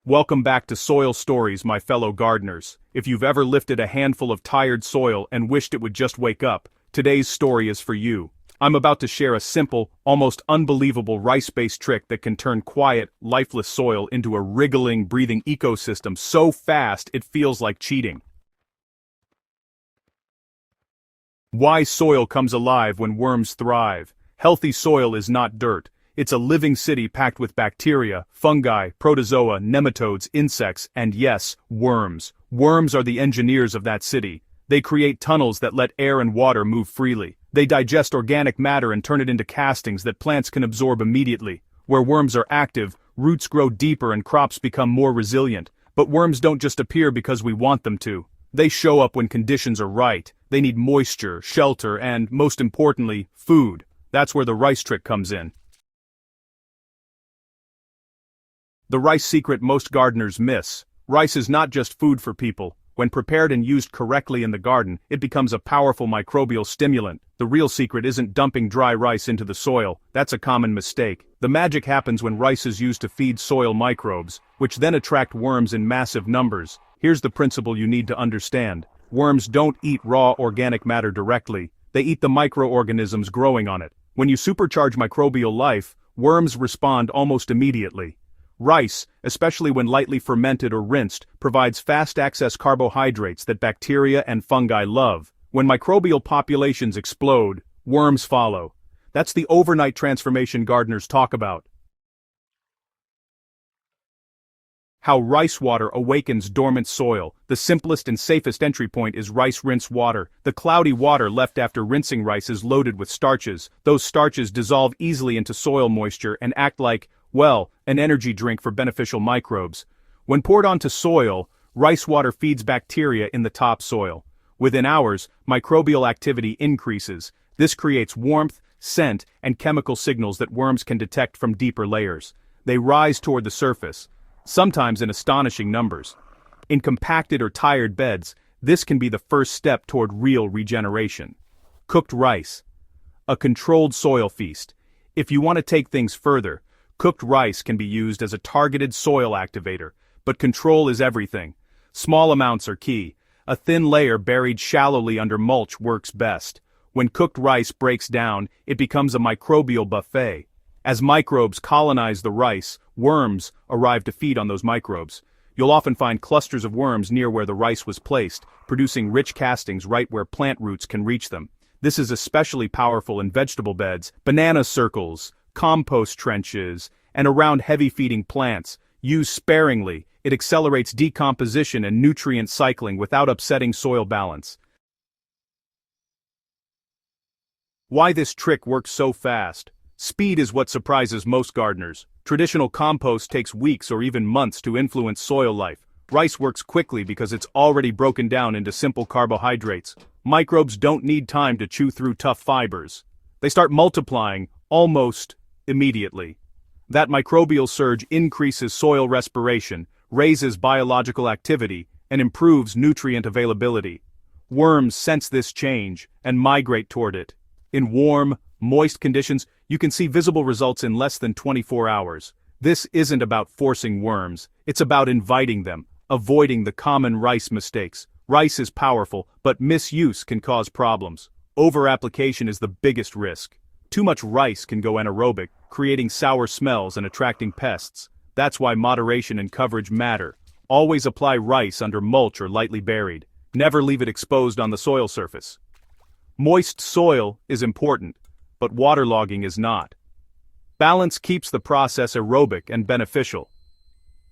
Welcome back to Soil Stories, my fellow gardeners. If you've ever lifted a handful of tired soil and wished it would just wake up, today's story is for you. I'm about to share a simple, almost unbelievable rice-based trick that can turn quiet, lifeless soil into a wriggling, breathing ecosystem so fast it feels like cheating. Why soil comes alive when worms thrive. Healthy soil is not dirt. It's a living city packed with bacteria, fungi, protozoa, nematodes, insects, and yes, worms. Worms are the engineers of that city. They create tunnels that let air and water move freely. They digest organic matter and turn it into castings that plants can absorb immediately. Where worms are active, roots grow deeper and crops become more resilient. But worms don't just appear because we want them to. They show up when conditions are right. They need moisture, shelter, and, most importantly, food. That's where the rice trick comes in. The rice secret most gardeners miss. Rice is not just food for people. When prepared and used correctly in the garden, it becomes a powerful microbial stimulant. The real secret isn't dumping dry rice into the soil. That's a common mistake. The magic happens when rice is used to feed soil microbes, which then attract worms in massive numbers. Here's the principle you need to understand. Worms don't eat raw organic matter directly. They eat the microorganisms growing on it. When you supercharge microbial life, worms respond almost immediately. Rice, especially when lightly fermented or rinsed, provides fast-access carbohydrates that bacteria and fungi love. When microbial populations explode, worms follow. That's the overnight transformation gardeners talk about. How rice water awakens dormant soil. The simplest and safest entry point is rice rinse water. The cloudy water left after rinsing rice is loaded with starches. Those starches dissolve easily into soil moisture and act like, well, an energy drink for beneficial microbes. When poured onto soil, rice water feeds bacteria in the topsoil. Within hours, microbial activity increases. This creates warmth, scent, and chemical signals that worms can detect from deeper layers. They rise toward the surface, sometimes in astonishing numbers. In compacted or tired beds, this can be the first step toward real regeneration. Cooked rice. A controlled soil feast. If you want to take things further, cooked rice can be used as a targeted soil activator, but control is everything. Small amounts are key. A thin layer buried shallowly under mulch works best. When cooked rice breaks down, it becomes a microbial buffet. As microbes colonize the rice, worms arrive to feed on those microbes. You'll often find clusters of worms near where the rice was placed, producing rich castings right where plant roots can reach them. This is especially powerful in vegetable beds, banana circles, compost trenches, and around heavy-feeding plants. Used sparingly, it accelerates decomposition and nutrient cycling without upsetting soil balance. Why this trick works so fast? Speed is what surprises most gardeners. Traditional compost takes weeks or even months to influence soil life. Rice works quickly because it's already broken down into simple carbohydrates. Microbes don't need time to chew through tough fibers. They start multiplying almost immediately. That microbial surge increases soil respiration, raises biological activity, and improves nutrient availability. Worms sense this change and migrate toward it. In warm, moist conditions, you can see visible results in less than 24 hours. This isn't about forcing worms, it's about inviting them, avoiding the common rice mistakes. Rice is powerful, but misuse can cause problems. Over-application is the biggest risk. Too much rice can go anaerobic, creating sour smells and attracting pests. That's why moderation and coverage matter. Always apply rice under mulch or lightly buried. Never leave it exposed on the soil surface. Moist soil is important, but waterlogging is not. Balance keeps the process aerobic and beneficial.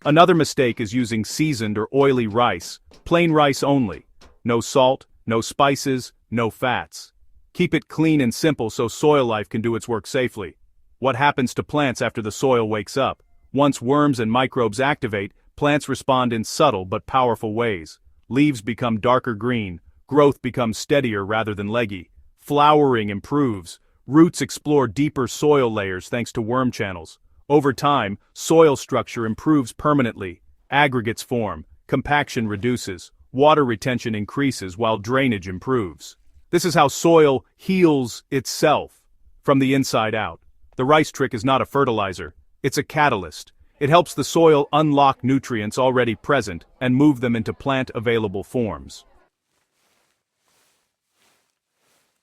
Another mistake is using seasoned or oily rice, plain rice only. No salt, no spices, no fats. Keep it clean and simple so soil life can do its work safely. What happens to plants after the soil wakes up? Once worms and microbes activate, plants respond in subtle but powerful ways. Leaves become darker green, growth becomes steadier rather than leggy. Flowering improves. Roots explore deeper soil layers thanks to worm channels. Over time, soil structure improves permanently. Aggregates form, compaction reduces, water retention increases while drainage improves. This is how soil heals itself from the inside out. The rice trick is not a fertilizer, it's a catalyst. It helps the soil unlock nutrients already present and move them into plant-available forms.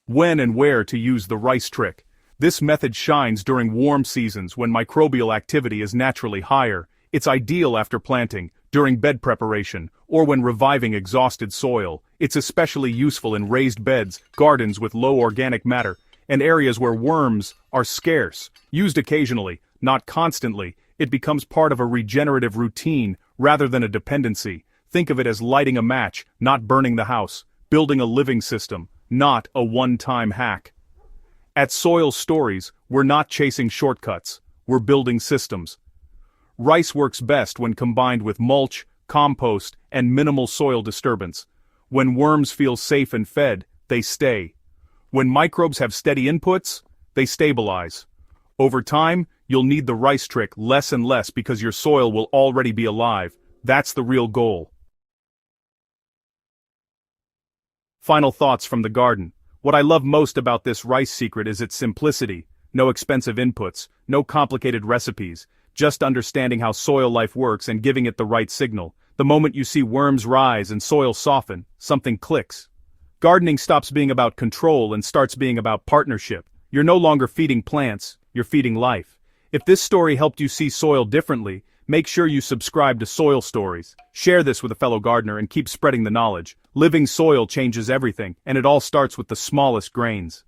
When and where to use the rice trick. This method shines during warm seasons when microbial activity is naturally higher. It's ideal after planting, during bed preparation, or when reviving exhausted soil. It's especially useful in raised beds, gardens with low organic matter, and areas where worms are scarce. Used occasionally, not constantly, it becomes part of a regenerative routine rather than a dependency. Think of it as lighting a match, not burning the house, building a living system, not a one-time hack. At Soil Stories, we're not chasing shortcuts, we're building systems. Rice works best when combined with mulch, compost, and minimal soil disturbance. When worms feel safe and fed, they stay. When microbes have steady inputs, they stabilize. Over time, you'll need the rice trick less and less because your soil will already be alive. That's the real goal. Final thoughts from the garden. What I love most about this rice secret is its simplicity. No expensive inputs, no complicated recipes, just understanding how soil life works and giving it the right signal. The moment you see worms rise and soil soften, something clicks. Gardening stops being about control and starts being about partnership. You're no longer feeding plants, you're feeding life. If this story helped you see soil differently, make sure you subscribe to Soil Stories. Share this with a fellow gardener and keep spreading the knowledge. Living soil changes everything, and it all starts with the smallest grains.